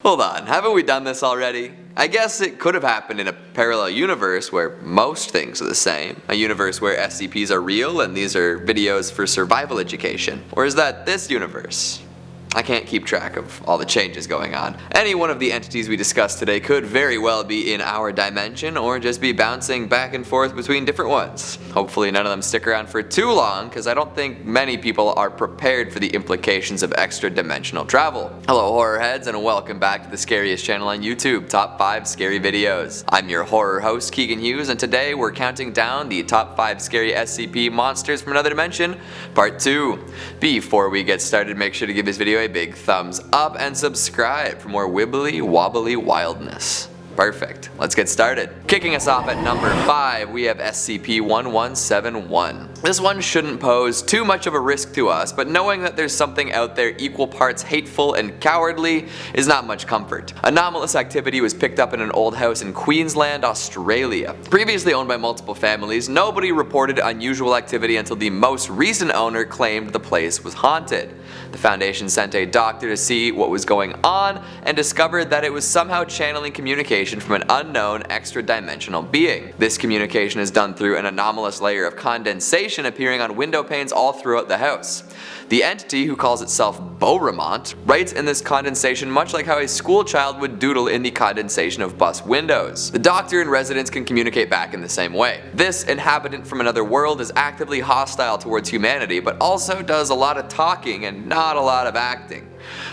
Hold on, haven't we done this already? I guess it could have happened in a parallel universe where most things are the same. A universe where SCPs are real and these are videos for survival education. Or is that this universe? I can't keep track of all the changes going on. Any one of the entities we discussed today could very well be in our dimension or just be bouncing back and forth between different ones. Hopefully none of them stick around for too long, because I don't think many people are prepared for the implications of extra dimensional travel. Hello horror heads, and welcome back to the scariest channel on YouTube, Top 5 Scary Videos. I'm your horror host Keegan Hughes, and today we're counting down the top 5 scary SCP monsters from another dimension, part 2. Before we get started, make sure to give this video a big thumbs up and subscribe for more wibbly wobbly wildness. Perfect. Let's get started. Kicking us off at number 5, we have SCP-1171. This one shouldn't pose too much of a risk to us, but knowing that there's something out there equal parts hateful and cowardly is not much comfort. Anomalous activity was picked up in an old house in Queensland, Australia. Previously owned by multiple families, nobody reported unusual activity until the most recent owner claimed the place was haunted. The Foundation sent a doctor to see what was going on and discovered that it was somehow channeling communication from an unknown extra-dimensional being. This communication is done through an anomalous layer of condensation appearing on window panes all throughout the house. The entity, who calls itself Beauremont, writes in this condensation much like how a school child would doodle in the condensation of bus windows. The doctor and residents can communicate back in the same way. This inhabitant from another world is actively hostile towards humanity, but also does a lot of talking and not a lot of acting.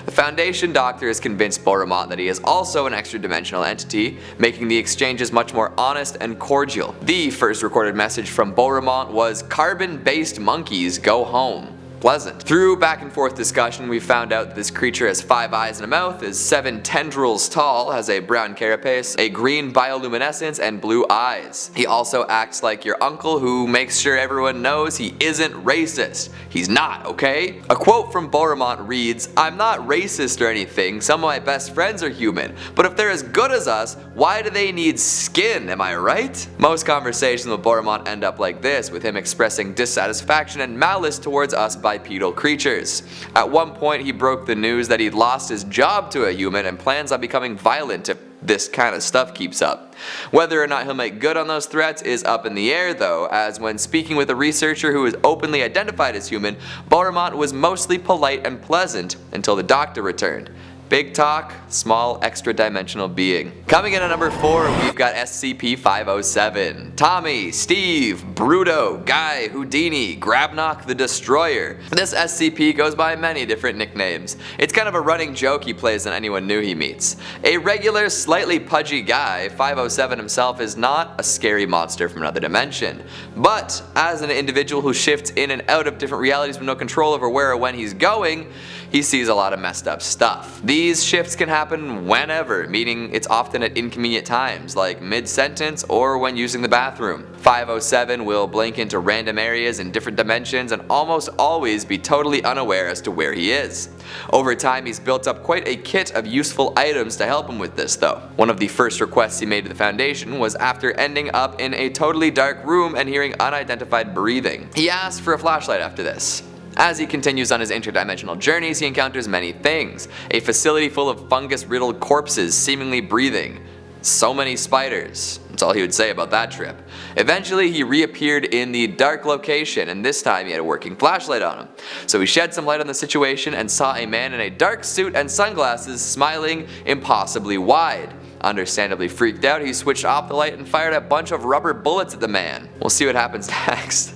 The Foundation doctor is convinced Beauremont that he is also an extra-dimensional entity, making the exchanges much more honest and cordial. The first recorded message from Beauremont was, "Carbon-based monkeys, go home." Pleasant. Through back and forth discussion, we found out that this creature has 5 eyes and a mouth, is 7 tendrils tall, has a brown carapace, a green bioluminescence, and blue eyes. He also acts like your uncle who makes sure everyone knows he isn't racist. He's not, okay? A quote from Beauremont reads, "I'm not racist or anything, some of my best friends are human, but if they're as good as us, why do they need skin, am I right?" Most conversations with Beauremont end up like this, with him expressing dissatisfaction and malice towards us bipedal creatures. At one point he broke the news that he'd lost his job to a human and plans on becoming violent if this kind of stuff keeps up. Whether or not he'll make good on those threats is up in the air though, as when speaking with a researcher who is openly identified as human, Beauremont was mostly polite and pleasant until the doctor returned. Big talk, small extra-dimensional being. Coming in at number 4, we've got SCP-507. Tommy, Steve, Bruto, Guy, Houdini, Grabnock the Destroyer. This SCP goes by many different nicknames. It's kind of a running joke he plays than anyone new he meets. A regular, slightly pudgy guy, 507 himself is not a scary monster from another dimension. But as an individual who shifts in and out of different realities with no control over where or when he's going, he sees a lot of messed up stuff. These shifts can happen whenever, meaning it's often at inconvenient times, like mid-sentence or when using the bathroom. 507 will blink into random areas in different dimensions and almost always be totally unaware as to where he is. Over time he's built up quite a kit of useful items to help him with this though. One of the first requests he made to the Foundation was after ending up in a totally dark room and hearing unidentified breathing. He asked for a flashlight after this. As he continues on his interdimensional journeys, he encounters many things. A facility full of fungus-riddled corpses seemingly breathing. So many spiders. That's all he would say about that trip. Eventually he reappeared in the dark location, and this time he had a working flashlight on him. So he shed some light on the situation and saw a man in a dark suit and sunglasses smiling impossibly wide. Understandably freaked out, he switched off the light and fired a bunch of rubber bullets at the man. We'll see what happens next.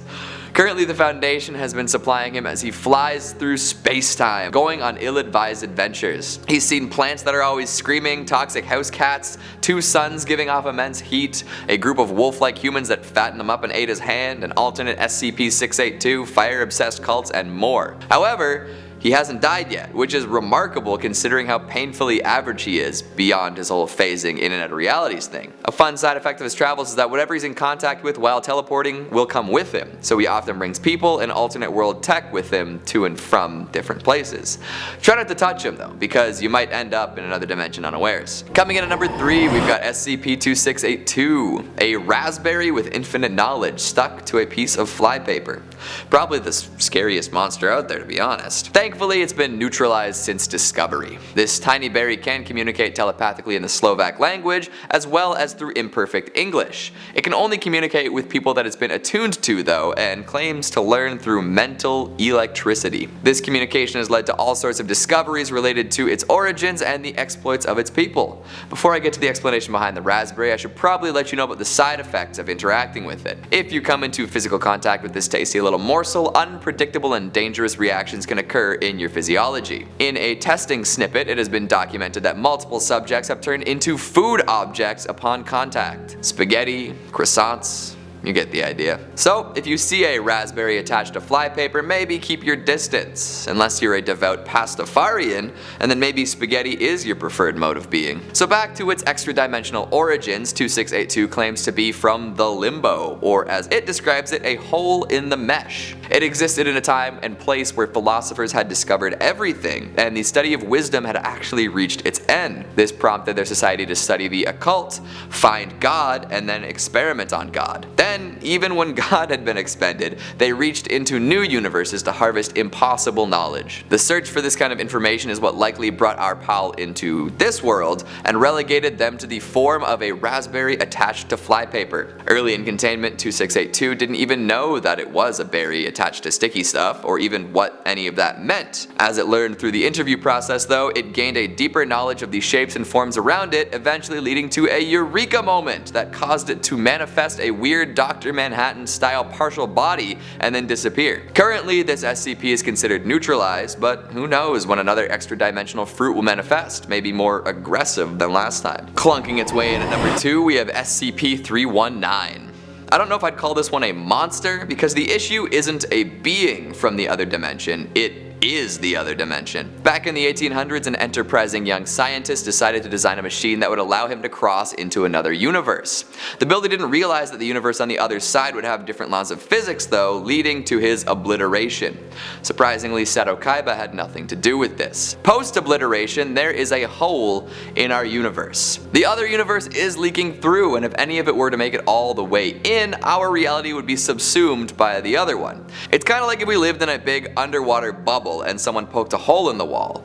Currently the Foundation has been supplying him as he flies through space-time, going on ill-advised adventures. He's seen plants that are always screaming, toxic house cats, 2 suns giving off immense heat, a group of wolf-like humans that fattened him up and ate his hand, an alternate SCP-682, fire-obsessed cults, and more. However, he hasn't died yet, which is remarkable considering how painfully average he is beyond his whole phasing in and out of realities thing. A fun side effect of his travels is that whatever he's in contact with while teleporting will come with him, so he often brings people and alternate world tech with him to and from different places. Try not to touch him though, because you might end up in another dimension unawares. Coming in at number 3, we've got SCP-2682, a raspberry with infinite knowledge stuck to a piece of flypaper. Probably the scariest monster out there, to be honest. Thankfully, it's been neutralized since discovery. This tiny berry can communicate telepathically in the Slovak language, as well as through imperfect English. It can only communicate with people that it's been attuned to though, and claims to learn through mental electricity. This communication has led to all sorts of discoveries related to its origins and the exploits of its people. Before I get to the explanation behind the raspberry, I should probably let you know about the side effects of interacting with it. If you come into physical contact with this tasty little morsel, unpredictable and dangerous reactions can occur in your physiology. In a testing snippet, it has been documented that multiple subjects have turned into food objects upon contact. Spaghetti, croissants, you get the idea. So, if you see a raspberry attached to flypaper, maybe keep your distance, unless you're a devout pastafarian, and then maybe spaghetti is your preferred mode of being. So back to its extra-dimensional origins, 2682 claims to be from the limbo, or as it describes it, a hole in the mesh. It existed in a time and place where philosophers had discovered everything, and the study of wisdom had actually reached its end. This prompted their society to study the occult, find God, and then experiment on God. Then, even when God had been expended, they reached into new universes to harvest impossible knowledge. The search for this kind of information is what likely brought our pal into this world and relegated them to the form of a raspberry attached to flypaper. Early in containment, 2682 didn't even know that it was a berry attached to sticky stuff, or even what any of that meant. As it learned through the interview process though, it gained a deeper knowledge of the shapes and forms around it, eventually leading to a eureka moment that caused it to manifest a weird Dr. Manhattan style partial body and then disappear. Currently, this SCP is considered neutralized, but who knows when another extra dimensional fruit will manifest, maybe more aggressive than last time. Clunking its way in at number 2, we have SCP-319. I don't know if I'd call this one a monster, because the issue isn't a being from the other dimension, it is the other dimension. Back in the 1800s, an enterprising young scientist decided to design a machine that would allow him to cross into another universe. The builder didn't realize that the universe on the other side would have different laws of physics though, leading to his obliteration. Surprisingly, Seto Kaiba had nothing to do with this. Post-obliteration, there is a hole in our universe. The other universe is leaking through, and if any of it were to make it all the way in, our reality would be subsumed by the other one. It's kind of like if we lived in a big underwater bubble and someone poked a hole in the wall.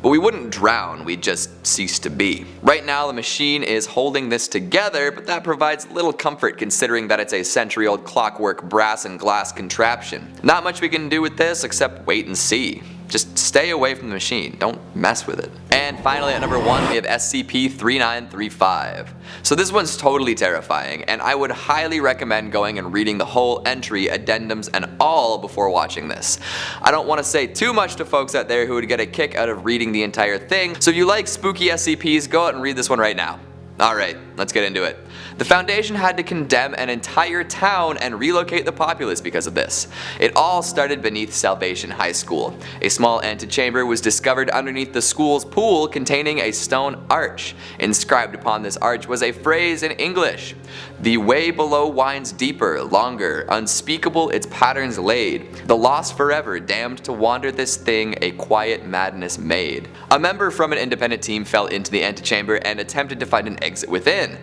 But we wouldn't drown, we'd just cease to be. Right now the machine is holding this together, but that provides little comfort considering that it's a century-old clockwork brass and glass contraption. Not much we can do with this except wait and see. Just stay away from the machine, don't mess with it. And finally at number 1 we have SCP-3935. So this one's totally terrifying, and I would highly recommend going and reading the whole entry, addendums, and all before watching this. I don't want to say too much to folks out there who would get a kick out of reading the entire thing, so if you like spooky SCPs, go out and read this one right now. Alright, let's get into it. The Foundation had to condemn an entire town and relocate the populace because of this. It all started beneath Salvation High School. A small antechamber was discovered underneath the school's pool containing a stone arch. Inscribed upon this arch was a phrase in English. "The way below winds deeper, longer, unspeakable its patterns laid. The lost forever, damned to wander this thing, a quiet madness made." A member from an independent team fell into the antechamber and attempted to find an exit within.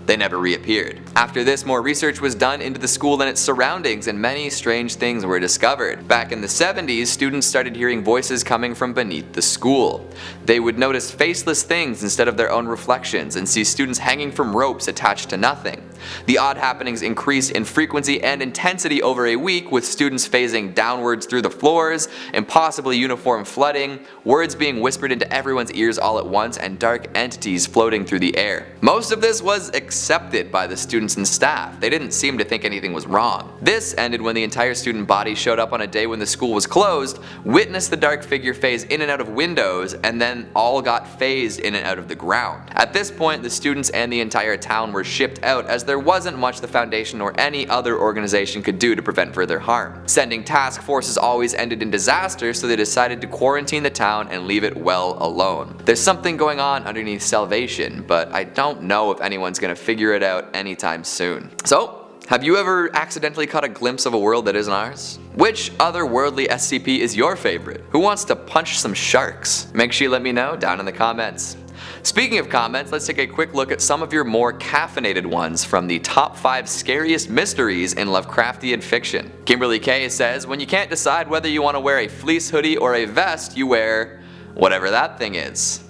They never reappeared. After this, more research was done into the school and its surroundings, and many strange things were discovered. Back in the 70s, students started hearing voices coming from beneath the school. They would notice faceless things instead of their own reflections, and see students hanging from ropes attached to nothing. The odd happenings increased in frequency and intensity over a week, with students phasing downwards through the floors, impossibly uniform flooding, words being whispered into everyone's ears all at once, and dark entities floating through the air. Most of this was accepted by the students and staff. They didn't seem to think anything was wrong. This ended when the entire student body showed up on a day when the school was closed, witnessed the dark figure phase in and out of windows, and then all got phased in and out of the ground. At this point, the students and the entire town were shipped out, as there wasn't much the Foundation or any other organization could do to prevent further harm. Sending task forces always ended in disaster, so they decided to quarantine the town and leave it well alone. There's something going on underneath Salvation, but I don't know if anyone's gonna figure it out anytime soon. So, have you ever accidentally caught a glimpse of a world that isn't ours? Which otherworldly SCP is your favorite? Who wants to punch some sharks? Make sure you let me know down in the comments. Speaking of comments, let's take a quick look at some of your more caffeinated ones from the top 5 scariest mysteries in Lovecraftian fiction. Kimberly K says, when you can't decide whether you want to wear a fleece hoodie or a vest, you wear whatever that thing is.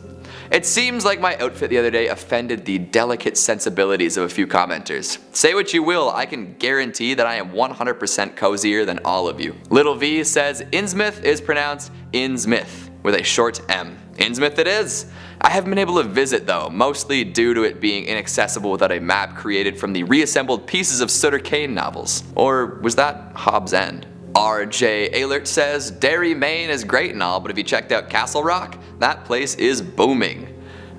It seems like my outfit the other day offended the delicate sensibilities of a few commenters. Say what you will, I can guarantee that I am 100% cozier than all of you. Little V says, Innsmouth is pronounced Innsmouth with a short M. Innsmouth it is. I haven't been able to visit though, mostly due to it being inaccessible without a map created from the reassembled pieces of Sutter Kane novels. Or was that Hobbs' End? RJ Alert says, Derry, Maine is great and all, but if you checked out Castle Rock, that place is booming.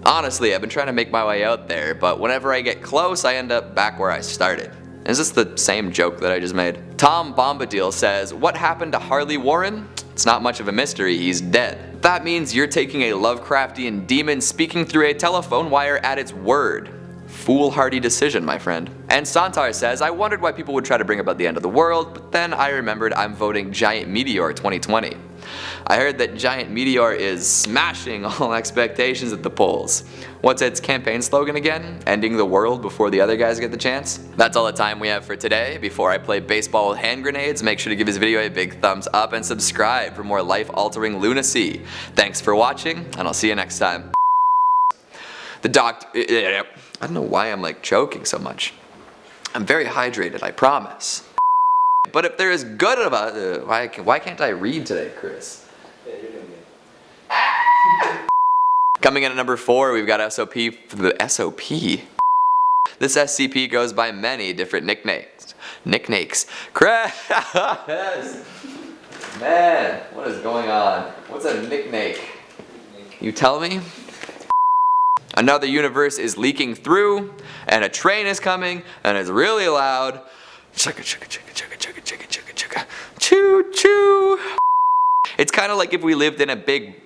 Honestly, I've been trying to make my way out there, but whenever I get close, I end up back where I started. Is this the same joke that I just made? Tom Bombadil says, what happened to Harley Warren? It's not much of a mystery, he's dead. That means you're taking a Lovecraftian demon speaking through a telephone wire at its word. Foolhardy decision, my friend. And Santar says, I wondered why people would try to bring about the end of the world, but then I remembered I'm voting Giant Meteor 2020. I heard that Giant Meteor is smashing all expectations at the polls. What's its campaign slogan again? Ending the world before the other guys get the chance? That's all the time we have for today. Before I play baseball with hand grenades, make sure to give this video a big thumbs up and subscribe for more life-altering lunacy. Thanks for watching, and I'll see you next time. The doctor... I don't know why I'm like choking so much. I'm very hydrated, I promise. But if there is good about it, why can't I read today, Chris? Yeah, you're doing good. Coming in at number 4, we've got SOP for the SOP. This SCP goes by many different nicknames. Chris! Man, what is going on? What's a nickname? You tell me? Another universe is leaking through, and a train is coming, and it's really loud. Chugga chugga chugga chugga chugga chugga chugga chugga. Choo choo. It's kind of like if we lived in a big